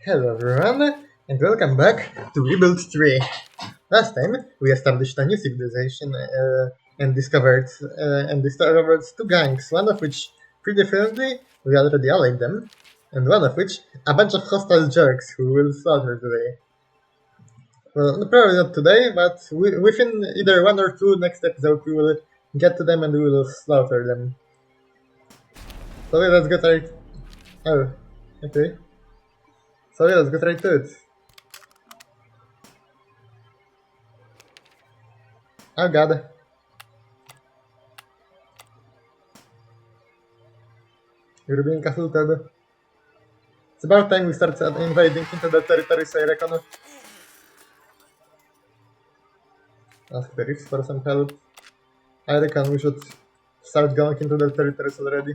Hello everyone, and welcome back to Rebuild 3. Last time we established a new civilization and discovered two gangs, one of which pretty friendly, we already allied them, and one of which a bunch of hostile jerks who will slaughter today. Well, probably not today, but within either one or two next episode we will get to them and we will slaughter them. So let's get right. Oh, okay. So let's get right to it. Oh god. You're being assaulted. It's about time we start invading into the territories, I reckon. Ask the Reefs for some help. I reckon we should start going into the territories already.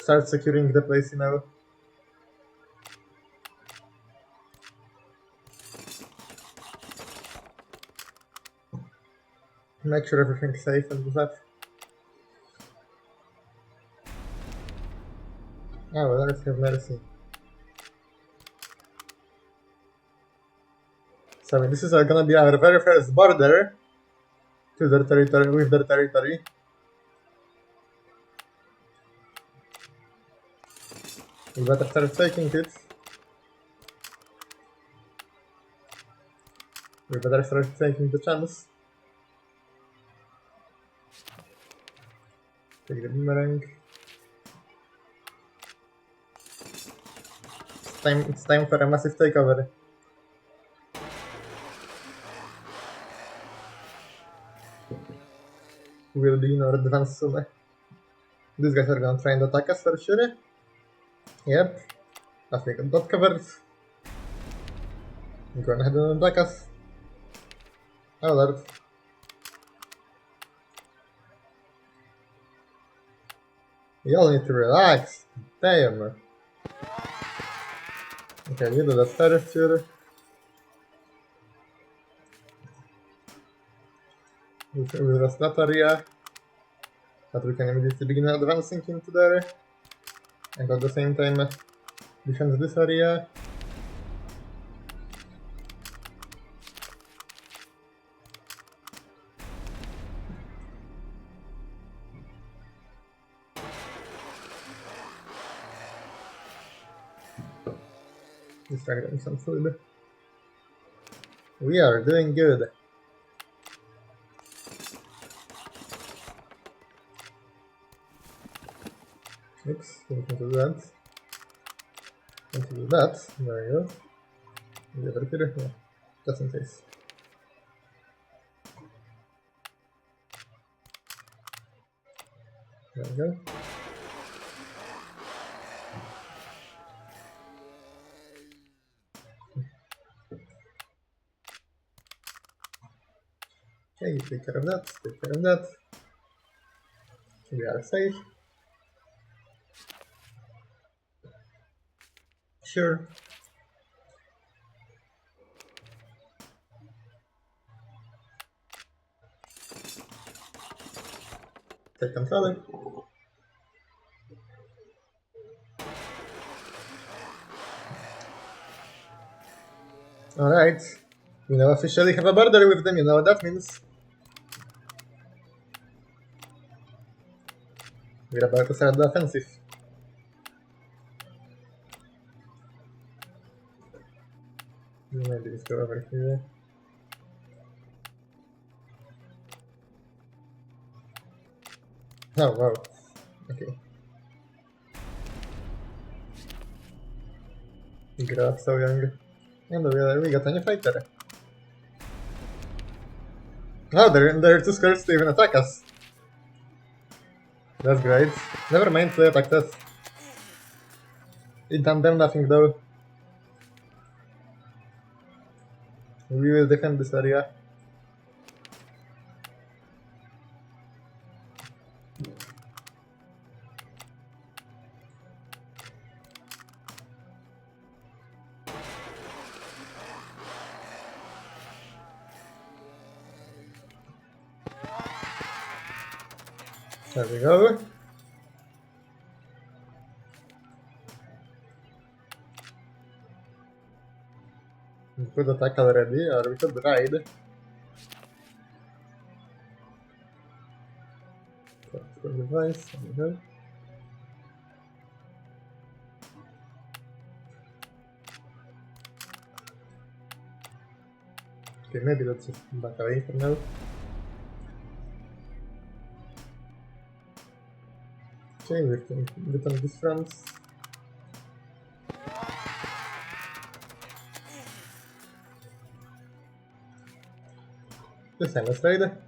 Start securing the place, Make sure everything's safe and that. Oh, well, let's have mercy. So this is gonna be our very first border to their territory with their territory. We better start taking it. We better start taking the chance. Take the boomerang. It's time for a massive takeover. We'll be in our advance soon. These guys are gonna try and attack us for sure. Yep. I think I'm not covered. Go ahead and attack us. Oh lord. You all need to relax. Damn. Okay, we do that first here. We lost that area. But we can immediately begin advancing into there. And at the same time defend this area. Distract them some food. We are doing good. Oops, we can do that. Can't do that. There you go. The other here? Yeah. Just in case. There we go. Okay, take care of that, take care of that. We are safe. Sure. Take control. Alright. We now officially have a border with them, you know what that means. We're about to start the offensive. Maybe just go over here. Oh wow. Okay. We grew up so young. And we got a new fighter. Oh, they're too scared to even attack us. That's great. Never mind, they attacked us. It done them nothing though. We will defend this area. There we go. We could attack already, or we could ride. For device, there we go. Okay, maybe let's just back away for now. Okay, we can get on these fronts. This time, let's ride.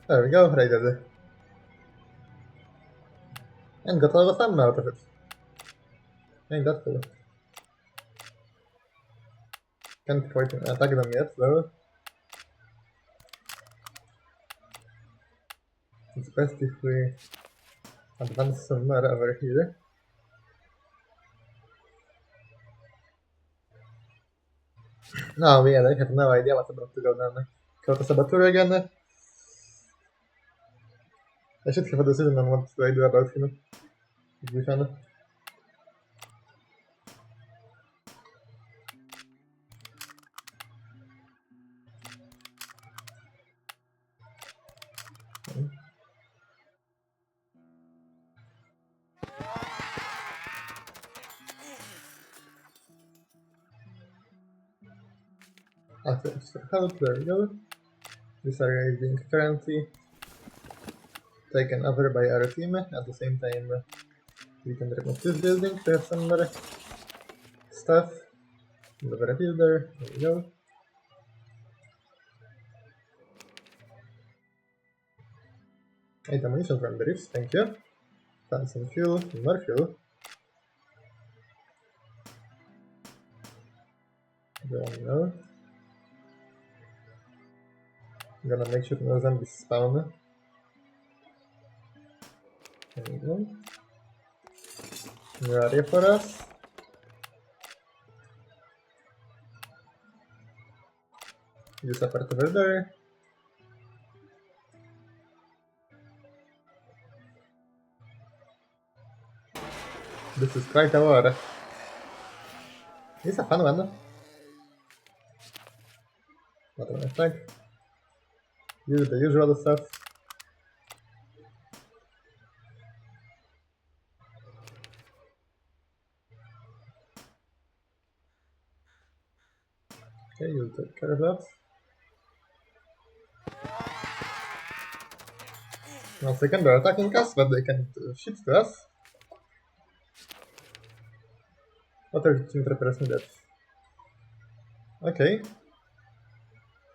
There we go, raided. And got a lot of fun out of it. Ain't that cool? Can't quite attack them yet, though. It's best if we advance somewhere over here. No, yeah, I have no idea what's about to go down. Go to Saboteur again. I should have a decision on what I do about him. It'd be fun. Okay, so help, there we go. This area is being currently taken over by our team. At the same time, we can remove this building to have some more stuff. Over a builder, there we go. Ammunition from the reefs, thank you. Found some fuel, more fuel. Go on now. I'm gonna make sure no zombies spawn. There we go. New area for us. Use a part over there. This is quite a war. It's a fun one. Not an attack. Use the usual stuff. Okay, you'll take care of that. Once again, they're attacking us, but they can't shoot to us. What are the interpreters needed? Okay.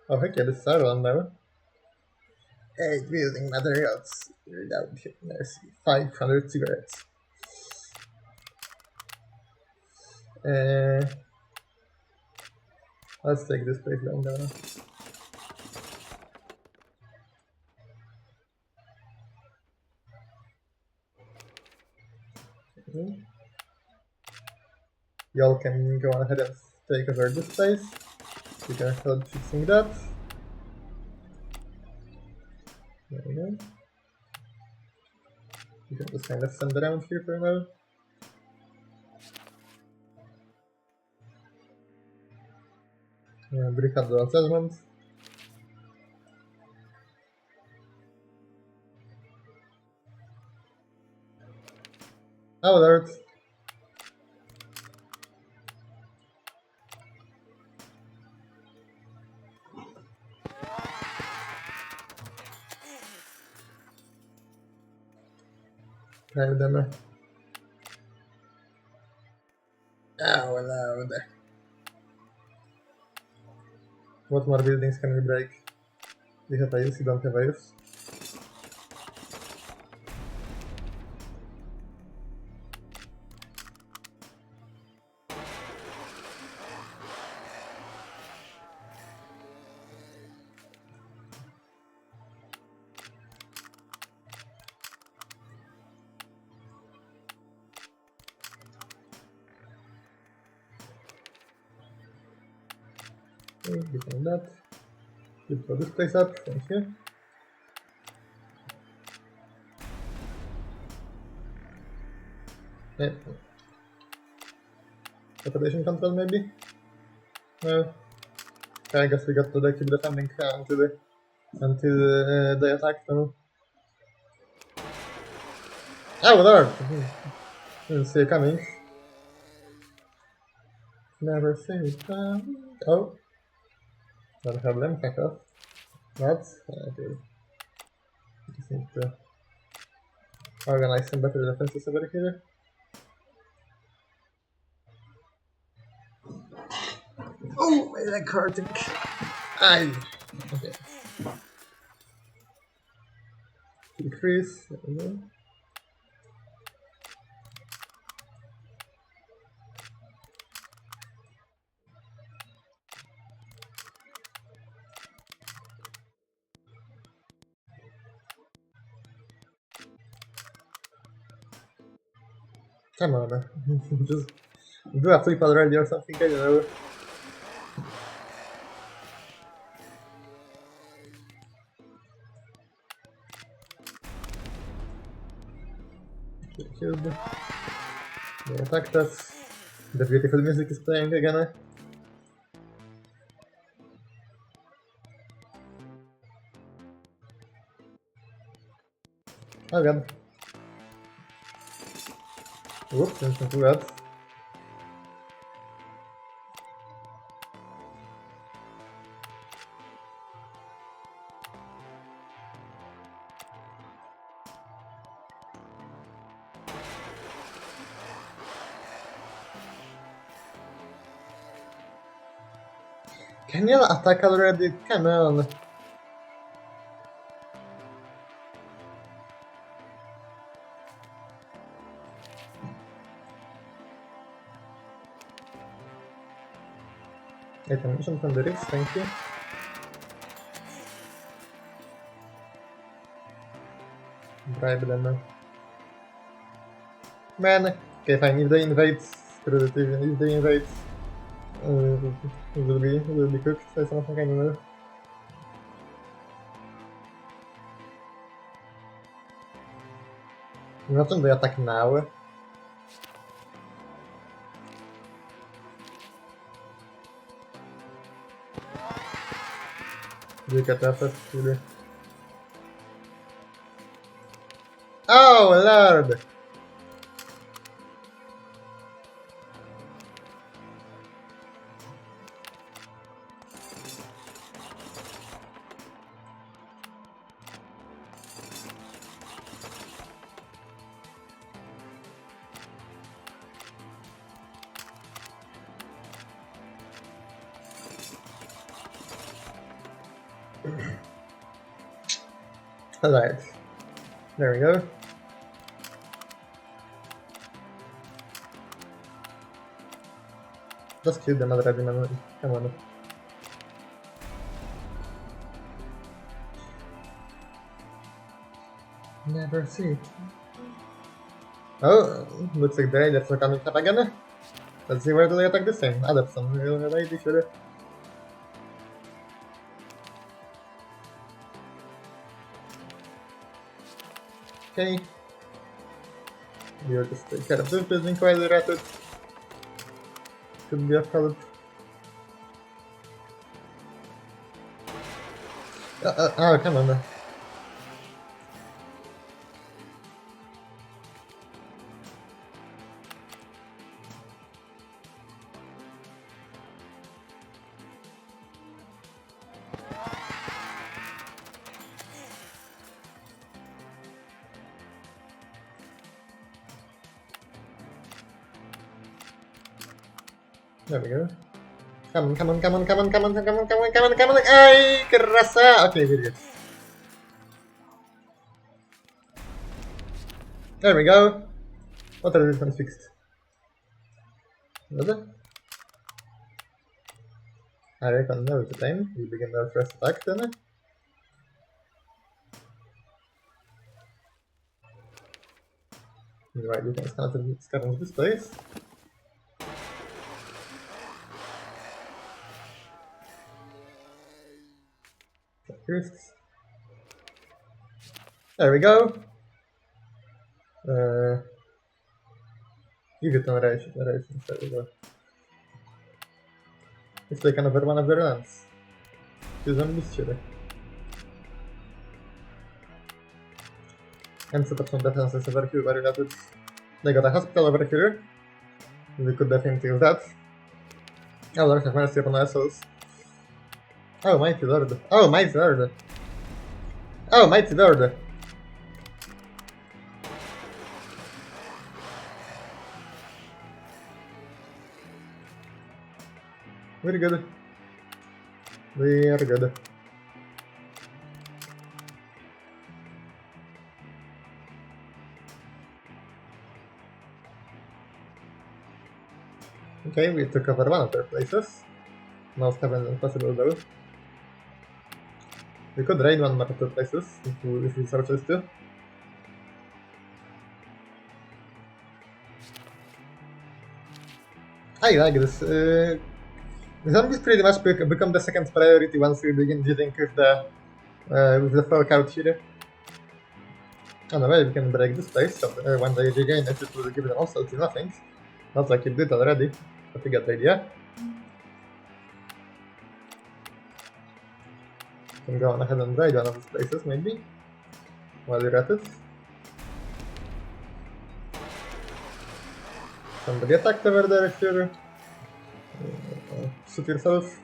Oh, heck yeah, this is our one now. 8 building materials. Without mercy. 500 cigarettes. Let's take this place down now. Okay. Y'all can go on ahead and take over this place. You can help fixing that. There we go. You can just kind of send around here for now. Brick up the assessment. Alert! Drive them. Oh, allowed. What more buildings can we break? We have ice, you don't have ice. Okay, getting that. We'll throw this place up, thank you. Yeah. Rotation control maybe? No. Okay, I guess we got to keep defending until they attack them. Oh lord! Didn't see it coming. Never see it coming. Oh. Don't have them, back off. What? Okay. Just need to organize some better defenses over here. Oh, my leg hurting. Aye. Okay. Increase. Come on. Just do a flip already or something, I don't know. Killed. They attacked us. The beautiful music is playing again. Oh god. Whoops, didn't do that. Can you attack already? Come on. Attention from the Rift, thank you. Bribe them. Man, okay fine, if they invade, if they invade, it will be cooked or something, I don't know. Imagine they attack now. Look at that, really. Oh lord! Alright. There we go. Just kill them already, man. Come on. Never see. Oh, looks like the raiders are coming up again. Let's see where do they attack this time. Ah, that's some real lady, sure. Okay. We'll just take care of this building while we're at it. Could be of help. Oh, come on. There we go. Come on, come on, come on, come on, come on, come on, come on, come on, come on. Ay, kerasa. Okay, very good. There we go. What are these ones fixed? Was it? I reckon now is the time. We begin our first attack then. Right, we can scavenge this place. Risks. There we go. Give it an rations, there we go. It's taken over one of their lands. Two zombies, sure. And set up some defenses over here where related. They got a hospital over here. We could definitely use that. Oh, Lord have mercy upon ourselves. Oh, mighty lord. Oh, mighty lord. Oh, mighty lord. Very good. We are good. Okay, we took over one of their places. Most heaven possible though. We could raid one more of the places if we so choose to. I like this. Zombies pretty much become the second priority once we begin dealing with the folk out here. On the way, we can break this place, so when they regain it, it will give them absolutely nothing. Not like it did already, but you get the idea. Can go on ahead and raid one of these places, maybe, while you're at it. Somebody attacked over there if you're... shoot yourself.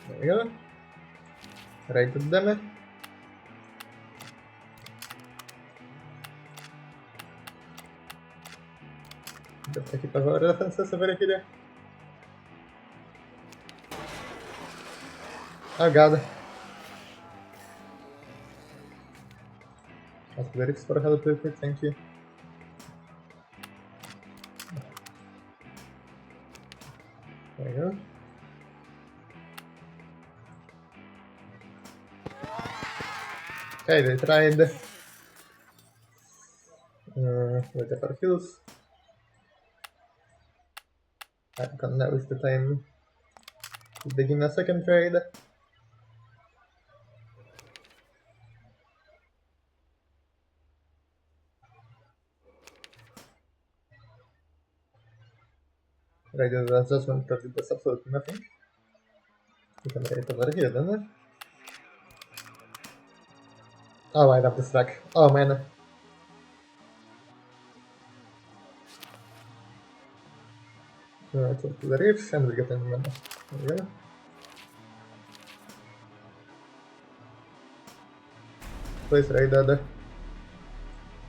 There we go. Raided them. Just to keep our defenses over here. Oh god. Ask the Rips for help real quick, thank you. There you go. Okay, they tried with the upper hills. I can now is the time to begin a second trade. Right, the adjustment probably does absolutely nothing. We can raid over here then. Oh, I love this track. Oh man. Let's go to the reefs and we get in mana. There we go. Place raided.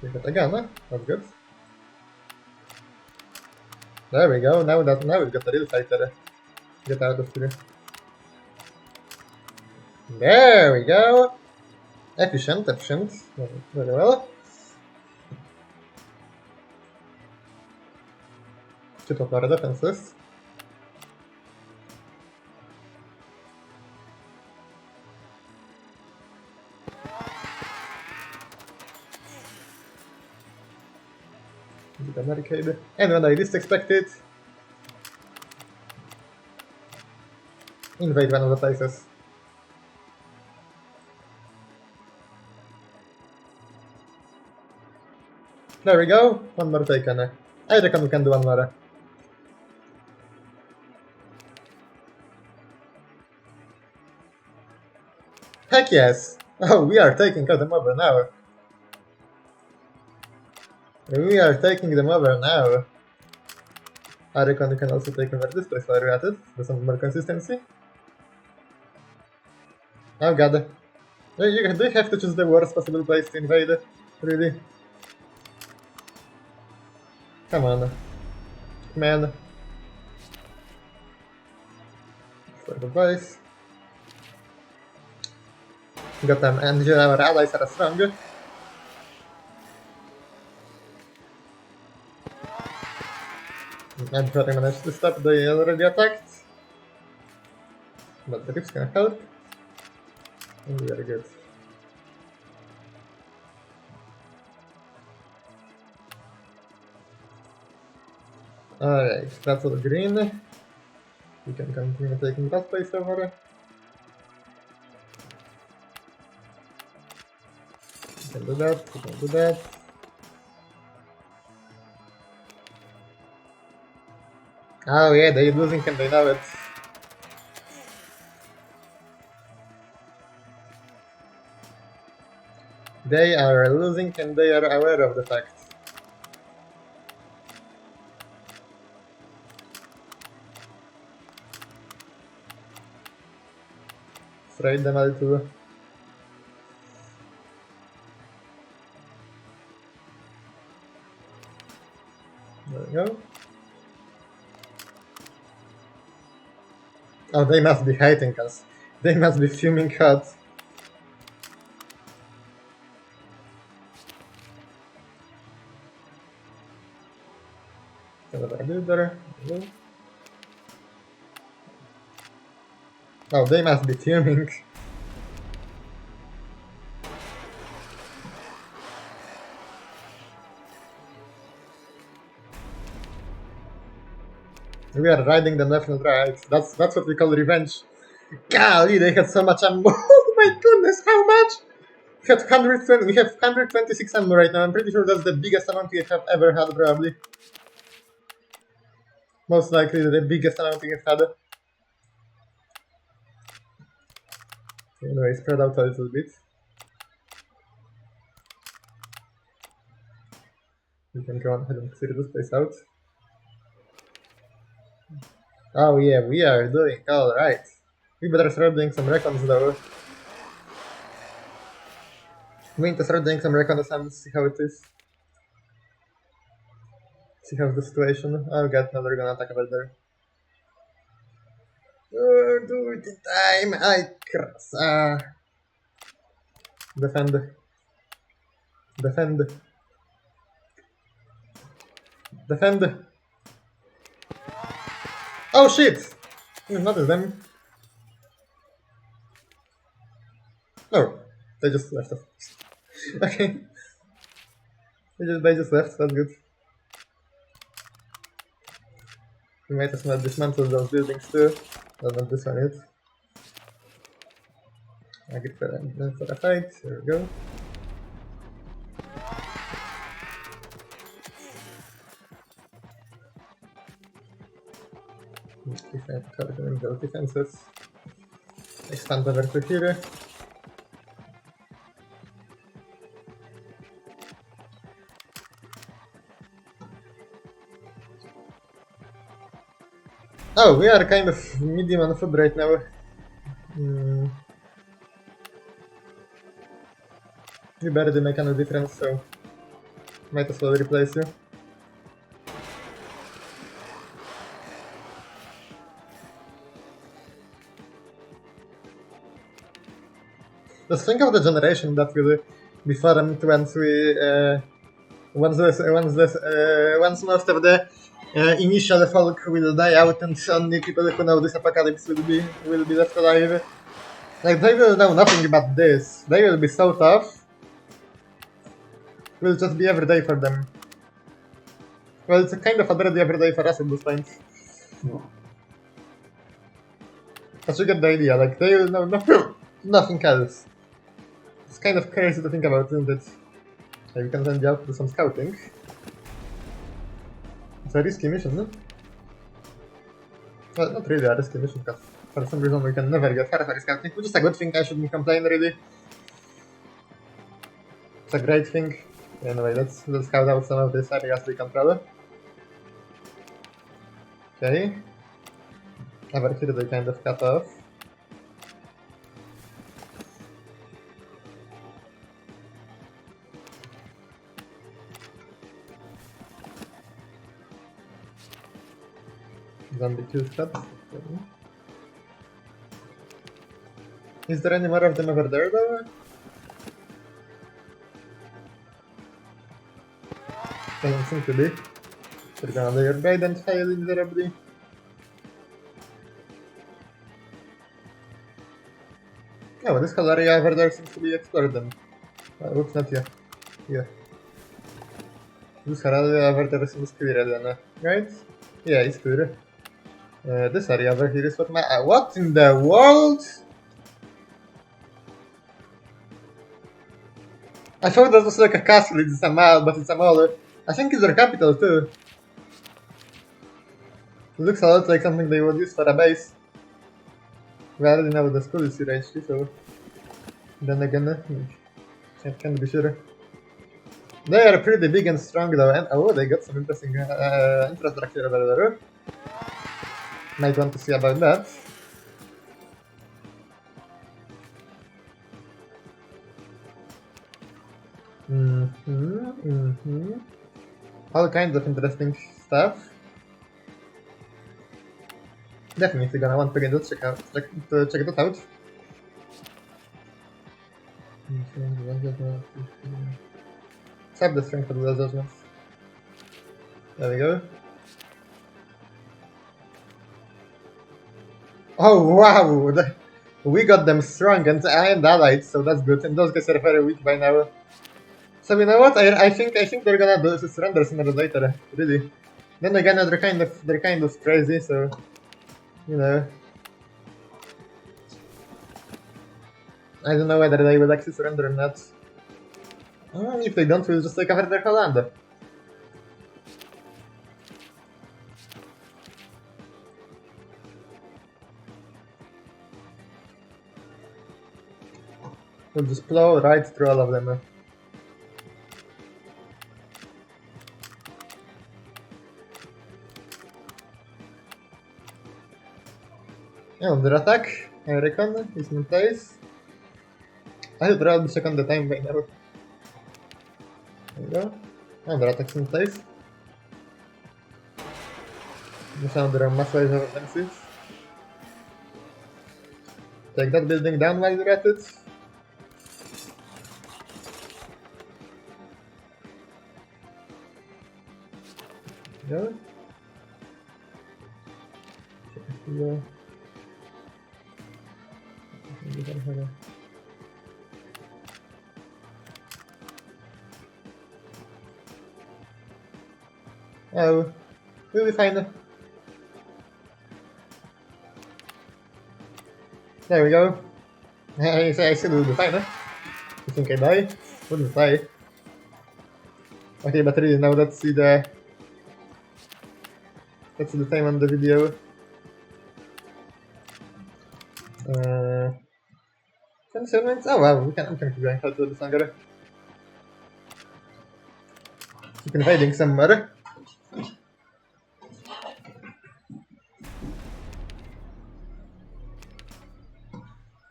We got again, huh? That's good. There we go, now we've got a real fighter. Get out of here. There we go! Efficient. Very well. Keep up our defenses. Get a barricade. And when I least expect it, invade one of the places. There we go, one more taken. I reckon we can do one more. Heck yes! Oh, we are taking them over now. We are taking them over now. I reckon we can also take over this place while we're at it, for some more consistency. Oh god. Do you have to choose the worst possible place to invade? Really? Come on. Man. For the base. Got them, and our allies are strong. And before I managed to stop, they already attacked. But the rips can help. And we are good. Alright, that's all green. We can continue taking that place over. We can do that, we can do that. Oh yeah, they're losing and they know it. They are losing and they are aware of the fact. Trade them a little. There we go. Oh, they must be hating us. They must be fuming hot. So what I do there? Oh, they must be fuming. We are riding them left and right. That's what we call revenge. Golly, they had so much ammo. Oh my goodness, how much? We have 126 ammo right now. I'm pretty sure that's the biggest amount we have ever had, probably. Most likely the biggest amount we have had. Anyway, spread out a little bit. We can go ahead and clear this place out. Oh yeah, we are doing alright. We better start doing some recons though. We need to start doing some reconnaissance, see how it is. See how's the situation. Oh god, now they're gonna attack over there. Do it in time! I cross. Defend. Defend. Defend. Oh shit! Not them. No, they just left us. Okay. They just left, that's good. We might as well dismantle those buildings too. Well, not this one yet. I get for a fight. There we go. Defense, defenses. Expand over to here. Oh, we are kind of medium on food right now. You barely make any difference, so might as well replace you. Just think of the generation that will be formed once we once most of the initial folk will die out and only people who know this apocalypse will be left alive. Like they will know nothing about this. They will be so tough. It will just be every day for them. Well, it's a kind of already every day for us at this point. But you get the idea. Like they will know nothing else. It's kind of crazy to think about, isn't it? We can send you out to do some scouting. It's a risky mission, no? Well, not really a risky mission, because for some reason we can never get very scouting, which is a good thing, I shouldn't complain really. It's a great thing. Anyway, let's scout out some of these areas we control. Okay. Over here they kind of cut off. Zombie kill shot. Is there any more of them over there though? Doesn't seem to be. They're gonna do your guide and fail miserably. Oh, this whole area over there seems to be explored then. Oops, not yet. Yeah. This whole area over there seems clear then, right? Yeah, it's clear. This area over here is what in the world? I thought that was like a castle, it's a mall, but it's a mall. I think it's their capital too. Looks a lot like something they would use for a base. We already know the school is your HQ, so then again, can't be sure. They are pretty big and strong though, and oh, they got some interesting infrastructure over there. Might want to see about that. All kinds of interesting stuff. Definitely gonna want to get this check this out. Accept the strength of the judgments. There we go. Oh wow! We got them strong and allied, so that's good. And those guys are very weak by now. So you know what? I think they're gonna do surrender sooner or later. Really. Then again, they're kind of crazy, so you know. I don't know whether they will actually surrender or not. If they don't, we'll just take over their whole land. We'll just plow right through all of them. Oh, their attack, I reckon, is in place. I should probably check on the time by now. There we go. Oh, their attack's in place. Now there are massive offensives. Take that building down while you're at it. Go. Yeah. Oh, we'll be fine. There we go. I said we'll be fine. You think I die? Wouldn't die. Okay, but really now let's see the time on the video. 27 minutes? Oh wow, we can keep going a little bit longer. Keep invading somewhere.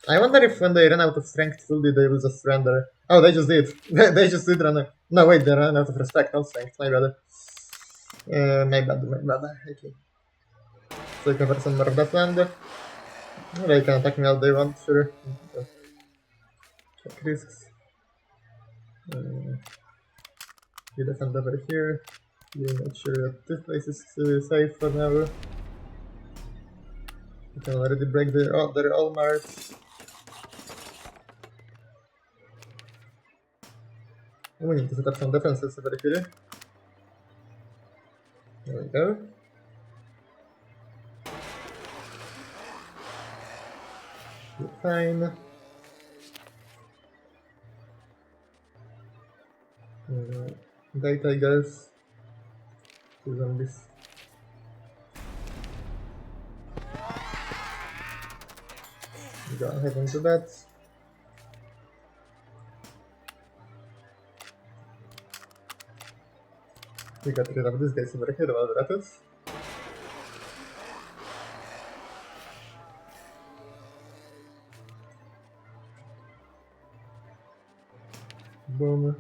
I wonder if when they run out of strength fully they will just surrender. Oh, they just did. They just did run out. No, wait, they ran out of respect, not strength. My bad. My bad. Okay. So cover some more of that land. They can attack me all they want, sure. Check risks. You defend over here. You make sure that this place is safe for now. You can already break their all marks. We need to set up some defenses over here. There we go. You're fine. Data, I guess. Two zombies. Go ahead and do that. We got rid of this guy over here while we're at it. Boom.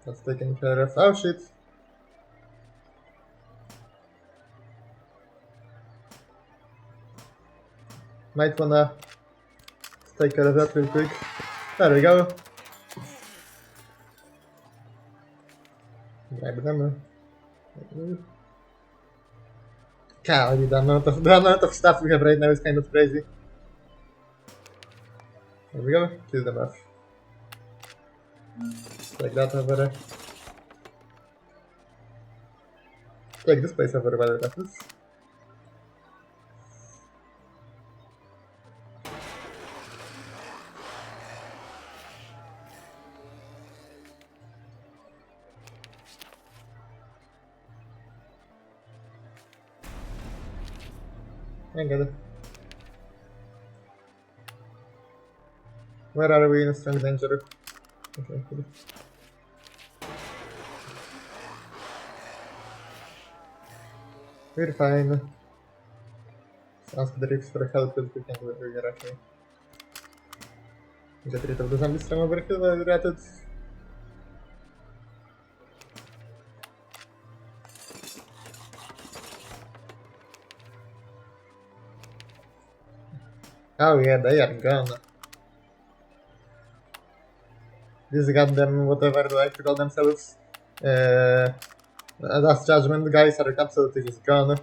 That's taken care of. Oh shit! Might wanna take care of that real quick. There we go. Grab them. God, the amount of stuff we have right now is kind of crazy. There we go. Kill them off. Like that over there. Take this place over while it happens. I get it. Where are we in strong danger? Okay, good. We're fine. Ask the Rips for help if we can do it actually. Get rid of the zombies from over here while we're at it. Oh yeah, they are gone. These goddamn whatever they like to call themselves. Last Judgment guys are absolutely just gone.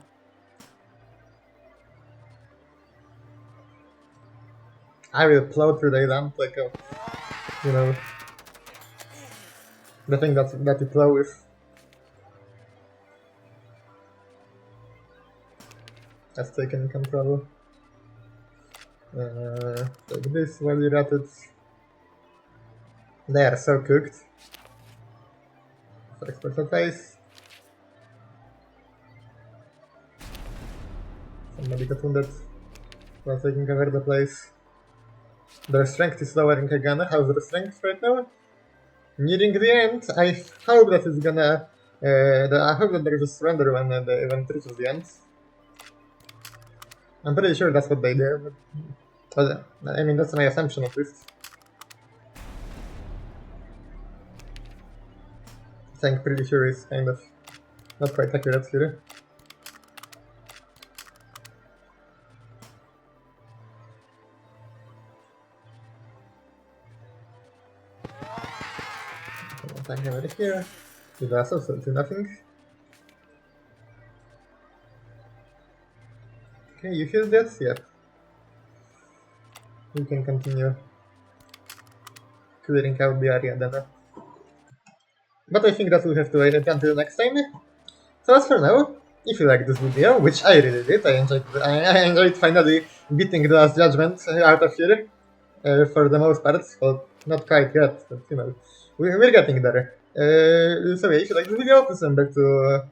I will plow through the land like a, you know, the thing that you plow with. Has taken control. Like this while you're at it. They are so cooked. For expert face. Somebody got wounded while taking over the place. Their strength is lowering again. How's their strength right now? Nearing the end. I hope that it's gonna. I hope that there's a surrender when the event reaches the end. I'm pretty sure that's what they did. But, I mean, that's my assumption at least. Saying pretty sure is kind of not quite accurate here. Attack over here. It does absolutely nothing. Okay, you heal this? Yeah. You can continue clearing out the area then. But I think that we'll have to wait until next time. So as for now, if you liked this video, which I really did, I enjoyed finally beating the Last Judgment out of here. For the most part, well, not quite yet, but you know, we're getting there. So yeah, if you like this video, please remember to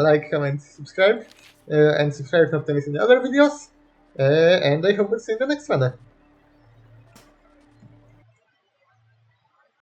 like, comment, subscribe, and subscribe not to miss any other videos. And I hope we'll see you in the next one.